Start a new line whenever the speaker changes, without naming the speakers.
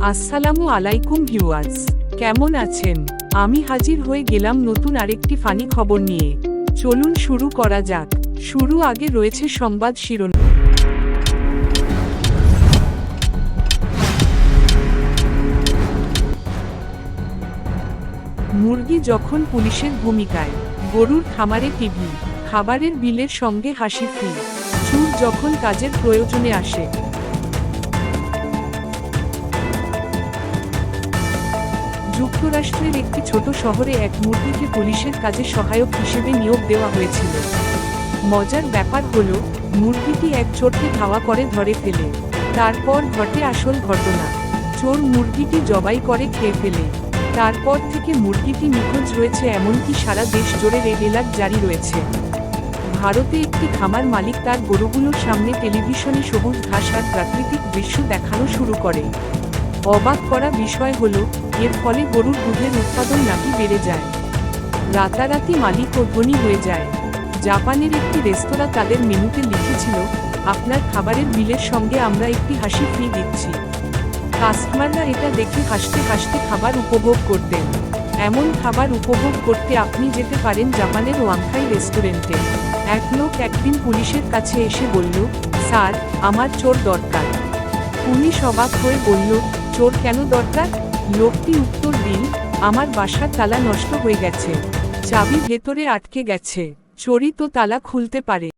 আসসালামু আলাইকুম ভিউয়ার্স, কেমন আছেন? আমি হাজির হয়ে গেলাম নতুন আরেকটি ফানি খবর নিয়ে। চলুন শুরু করা যাক। শুরু আগে রয়েছে সংবাদ শিরোনাম। মুরগি যখন পুলিশের ভূমিকায়, গরুর খামারে টিভি, খাবারের বিলের সঙ্গে হাসি ফ্রি, চোর যখন কাজের প্রয়োজনে আসে। যুক্তরাষ্ট্রের একটি ছোট শহরে এক মুরগিকে পুলিশের কাজে সহায়ক হিসেবে নিয়োগ দেওয়া হয়েছিল। মজার ব্যাপার হলো, মুরগিটি এক চোরকে ধাওয়া করে ধরে ফেলে। তারপর ঘটে আসল ঘটনা। চোর মুরগিটি জবাই করে খেয়ে ফেলে। তারপর থেকে মুরগিটি নিখোঁজ রয়েছে, এমনকি সারা দেশ জুড়ে রেড অ্যালার্ট জারি রয়েছে। ভারতে একটি খামার মালিক তার গরুগুলোর সামনে টেলিভিশনে সবুজ ঘাস আর প্রাকৃতিক দৃশ্য দেখানো শুরু করে। অবাক করা বিষয় হলো, এর ফলে গরুর দুধের উৎপাদন নাকি বেড়ে যায়। রাতারাতি মালিক ও ধনী হয়ে যায়। জাপানের একটি রেস্তোরাঁ তাদের মেনুতে লিখেছিল, আপনার খাবারের বিলের সঙ্গে আমরা একটি হাসি ফ্রি দিচ্ছি। কাস্টমাররা এটা দেখে হাসতে হাসতে খাবার উপভোগ করতেন। এমন খাবার উপভোগ করতে আপনি যেতে পারেন জাপানের ওয়াংখাই রেস্টুরেন্টে। এক লোক একদিন পুলিশের কাছে এসে বলল, স্যার, আমার চোর দরকার। পুলিশ অবাক হয়ে বলল, চোর কেন দরকার? লোকটি উত্তর দিল, আমার বাসার তালা নষ্ট হয়ে গেছে, চাবি ভেতরে আটকে গেছে, চোরই তো তালা খুলতে পারে।